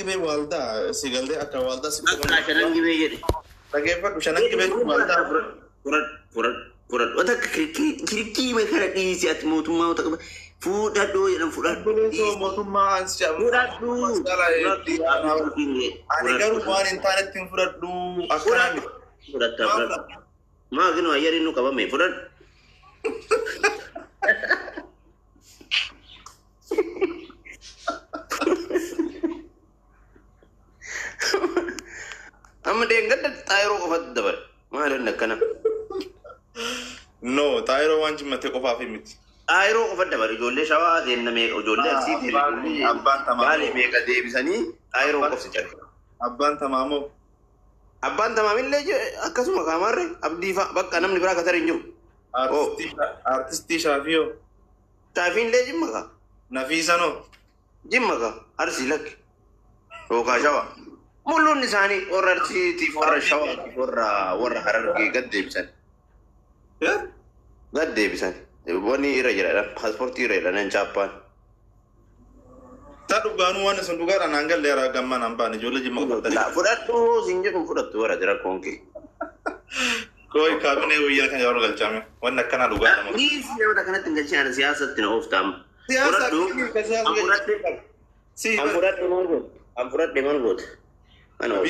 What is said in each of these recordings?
به والدا سيقلدي أكا والدا شننجي بيجري لكن شننجي به والدا فرد وتك كريكي ما كان إيزي أتموت ما وتك فود هدو يلهم فود هدو موتوم ما أنسجع فود هدو أنا كارو وان إنترنت تين فود هدو أكرامي فرد ما كانوا أيارين نو كبامي فرد أما دينغت تايرو كفت دبر ما لنا كنا no تايرو وانج متى كفا في ميت تايرو كفت دبر جولة شوا دين نمي جولة أكسيد أبان تمام بالي ميكا دي بسني تايرو كفت جري أبان تمامو أبان تمام اللي جو أكسو مكامر أبدي فبك أنا من برا كتر إنجو artisti شافيو شافين ليه جمّا نفيسة نو جمّا أرسلك روكا شوا مولون نساني وررتي تفور شوا ور حرركي قد بيسان قد بيسان بوني إيرجلا باسبورت إيرجلا نجابان تادو غانو وانا سندوغا رانانغال ليرا غامان امبان جولا جيما لا فراتو سينجو فراتو ورا جرا كونكي كوي كابينه ويا كان يورو غلچامي وانا كانا دوغا ني سيودا كانا تنجل شان سياسه تنوفتام فراتو أمفرات دمان أنا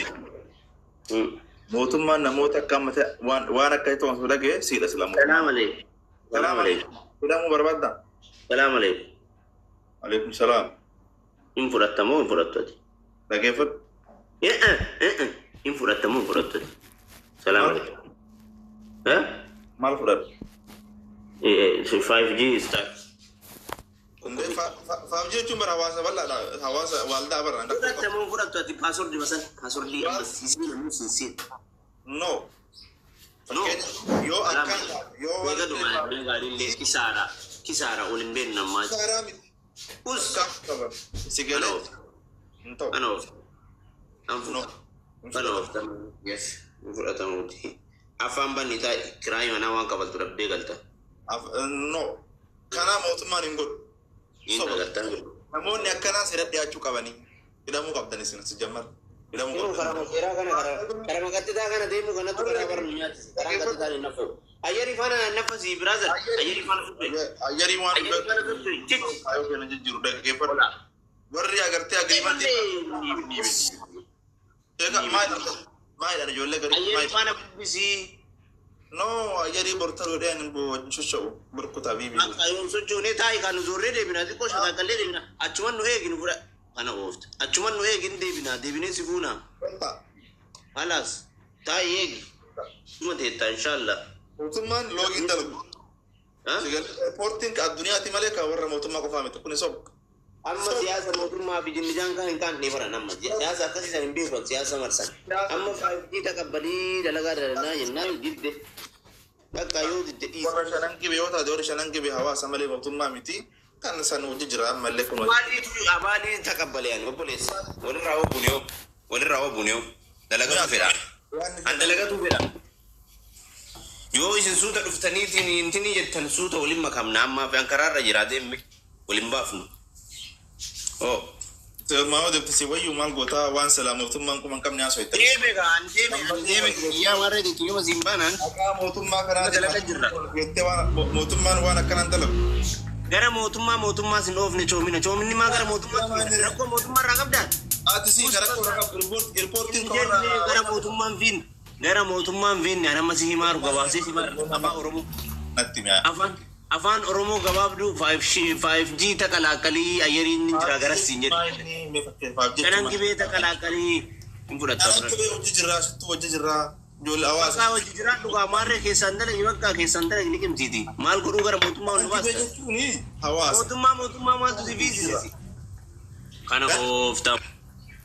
موتما نموت كم وانا كيتو مسؤولك سيد سلام السلام عليكم السلام عليكم سلام بربادا السلام عليكم عليكم السلام إنفرات تمو إنفرات تدي لا كيف إنفرات تمو إنفرات تدي السلام عليكم ها ما الفرات 5G start فاوجي تمر هواسا ولا لا هواسا والدا برا عندك تمام فرات تدي باسورد دي مثلا باسورد دي بس يسمي مو سنسيت نو يو أكان يو بيجا بيجارين ليس كسارة ولين بين نماذج بس كفر سيجالو انتو أنا يس فرات تموتي أفهم بني تا كرايم أنا وان قبل ترى بيجالتا نو كنا موت ما نقول namoonni akkana siratti achuu qabanii hidhamuu qabdan isin sijjammar hidhamuu qabdan kara maqattitaa kana deemu kanatu karaa barnu nyaati karaa maqattitaa ni nafu ayyari faana nafasi brother ayyari faana fudhe ayyari waan ayo kana jijjiru dhaggeeffadha warri agartee agreement ega maayidhaan ijoollee garii ayyari faana bisi no ayyari bortaro dhean bo shusho burkuta bibi ayon socho ne tayi kanu zorre de bina ko shaka kalle de bina achuman no egin fura ana oft achuman no egin de bina sifuna halas tayi egi mate ta inshallah mutumman login dal sigal reporting ka dunia ti maleka warra mutumma ko famete kuni sob amma siyasa mutumma bi jinjan kan ne fara nan ma siyasa kasi san bi ko siyasa marsan amma fa ji takabbali dalaga da na yinna gidde baka yo de warra shanan kibe wata de warra shanan kibe hawa samale mutumma miti kan san wuji jira malle kun wali abali takabbali yani police wali rawo bunyo dalaga tu fira an dalaga tu fira yo isin suta duftani tini jettan suta wali makam na amma fa an karara jira de mi wali mbafnu oh ما هو ده تسوي يوم القطع وان سلام ثم من كم ناس يتري إيه بقى عندي يا مرة دي كيوم زيمبانا أكا ثم كنا يتوا ثم وانا كنا نتلو غير ثم سنوف نشومين ما غير ثم رقم ده تسي رقم ريبورتين غير ثم فين أنا مسيح مارو قباسي مار أبا أورمو نتيمة afaan oromoo gabaabdu 5G takalakali ayarin jira gara sinjir kanan gibe takalakali infudata gibe wajji jira jol awasa wajji jira duga marre ke sandala yimaka ke sandala ni kim titi mal ko gara motuma on basta awasa motuma mal tu divisi kana ofta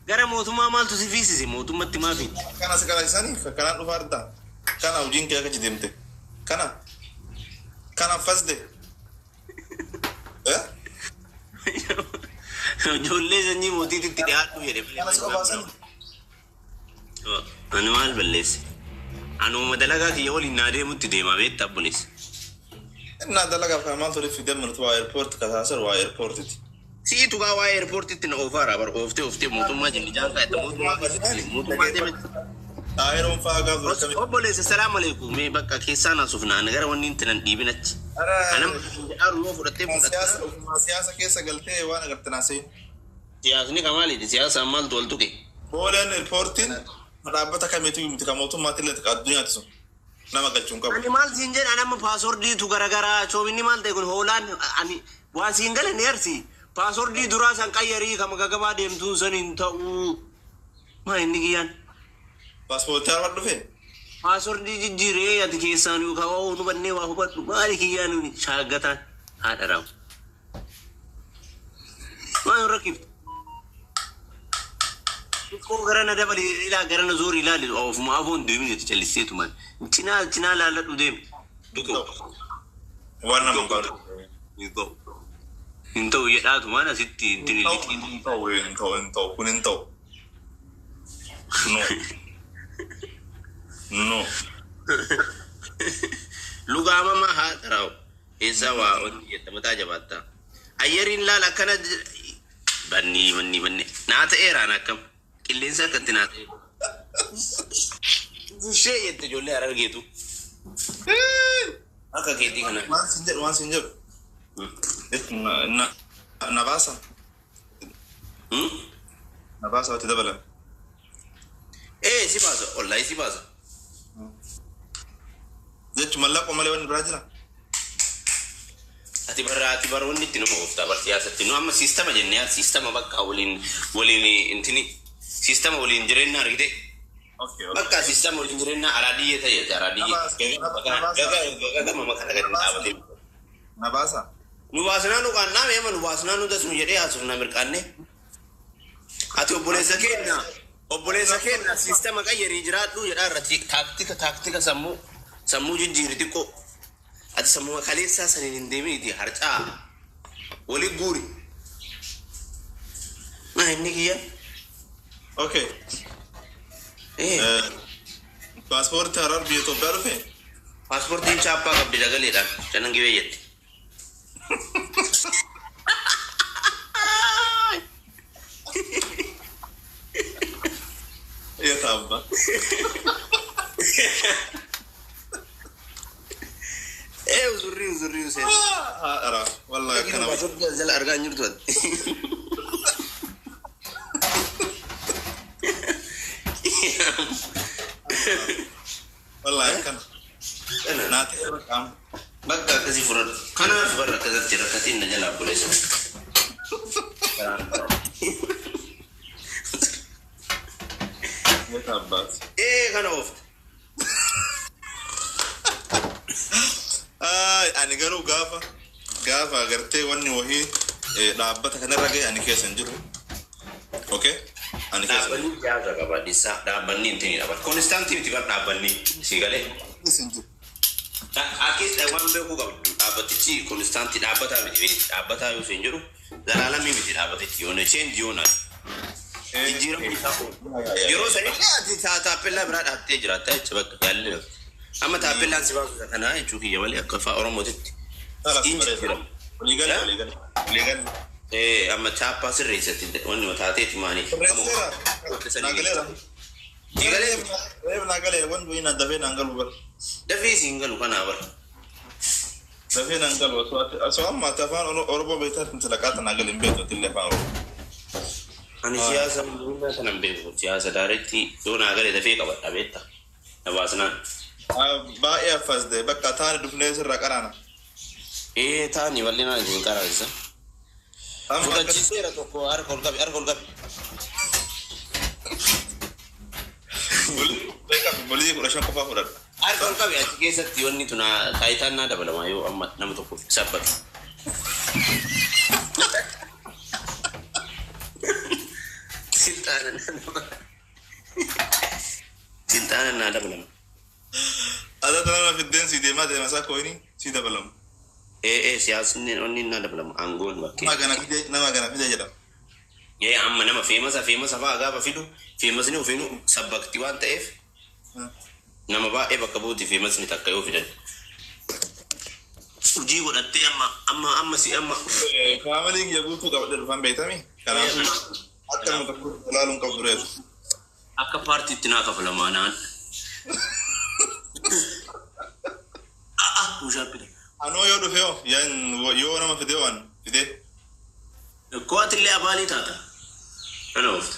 gara motuma mal tu divisi motuma timafi kana sekala sani kana du farda kana ujin ke ka jidimte kana fasde jolle zanyi moti titti hatu yede anu mal balles anu madalaga ki yoli nade mutti de ma bet tabulis na dalaga fa ma tole fi dem to airport ka hasar wa airport ti Si itu gawa airport itu na ofara bar ofte mutumma jeni janka eta mutumma demet Aeroon faagaa fudhatame. obboleessa assalamu alaikum me bakka keessana sufnaan gara wanni intinan dhiibinach anam aru fudhatte Siyaasa keessa galtee waan agartanaa seen. siyaasni kamali siyaasa ammal toltuke Booleen airportiin dhaabbata kamiitu miti kan mootummaatti illee addunyaatti sun nama galchuun qabu. ani mal sinjen anam password tu gara chobini mal te kun holan ani wa singale nersi password dura san qayyari kam gagaba demtu sanin ta'u ma inni giyan Paaspoortii har'a dhufee. password jijjire yati keessan yu kawo nu banne wa hubatu mali giyan shagatan hadaraw ma rakib ko garana dabali ila garana zori ila of ma avon 2 minutes chalisetu man china la la dudem duko Waan nama qabu. duko into yedatu mana sitti intini Inta'u kun hin ta'u. No. lugama ma hadaraw esa wa on yetamata jabata ayerin la kana banni naata era nakam qilleensa katinaata bushe yette jolle arargeetu akka keetii kana Waan sin jedhu. Nabaasa. Nabaasa wati dabalan. si baasa wallahi si baasa Jechuun mallaaqoo malee wanni biraa jira. ati bara wanni itti nama ooftaa bar siyaasatti nu amma sistema jennee sistema bakka waliin intini sistema waliin jireenya argite bakka sistema waliin jireenya araadiyye ta'e araadiyye gagama makana gadi dhaabate Nabaasa. nu baasnaa nu qaannaa meema nu baasnaa nu dasnu jedhee haasofna mirqaanne ati obboleessa kenna sistema qayyarii jiraadhu jedhaa irratti taaktika sammuu jijjiiri xiqqoo ati sammuu kaleessaa saniin hin deeminiiti harcaa wali guuri maa inni kiyya Okay. Paaspoortii harar biyya Itoophiyaa dhufe. paaspoortiin chaappaa qabdi dagaleedhaan canan gibee jette Iya tambah. uzurri useen Ara, wallahi kana. paaspoortii jala argaa hin jirtu Wallahi kana. Naati rakam. bakka akkasii fudhadhu kanaaf barra akkasatti rakkatiin na jalaa buleessa Iya tambah. kana oofta Ani garuu gaafa agartee wanni wahii dhaabbata kanarra gahe ani keessa hin jiru. Okay? Ani keessa hin dhaabbanni jaarra qaba dhiisaa dhaabbanni intini dhaba konstaantiiviti bar dhaabbanni si galee jiru. akkees waan beekuu qabdu dhaabbatichi konstaantii dhaabbataa miti dhaabbataa yoo hin jiru zalaalamii miti dhaabbatichi yoona cheenji yoona jijjiiramu isaa yeroo sanii taappellaa biraa dhaabtee jiraata jecha bakka yaallee amma taappellaan si baasu kanaa jechuu kiyya malee akka afaan oromootitti jijjiiramu Waliigalli. amma chaappaa sirreessatti wanni mataateeti maanii Nagalee wanni ina dafee nangalu bar. dafee siin galu kanaa bara Dafee nangalu osoo amma afaan Oromoo beektaa tilaqaata nagalin beektu tillee afaan Oromoo. ani siyaasa hundaa kanan beeku siyaasa daaretti yoo naagalee dafee qabadha beetta na baasnaan Baay'ee affasde bakka taani dhufnee sirra qaraana. taani bal'inaan isin qaraansa fudhachiiseera tokko harka ol qabi Bolii 15 qofaa fudhadha. harka ol qabi achi keessatti wanni tuna taayitaan naa dabalama yoo amma nama tokko sabbatu siltaana naa dabalama Ada tanana fiddeen si deemaa isaa koyini si dabalamu. siyaasni onni naa dabalama aangoon bakkee Nama gana fide jedhama. amma nama feemasa fa'aa gaafa fidu feemasni ofiinu sabbakti waan ta'eef nama baay'ee bakka buuti feemasni takka yoo fidan hojii godhattee amma si amma Family ya guutuu qabdee dhufan beektamii. Kanaaf akka nu tokko ilaaluun qabdu reetu. akka paartiitti naa kafalamaa naan. Mushaabbida. Anoo yoo dhufe yoo nama fide waan fide. Kootillee abaalii taata. Ana oofta.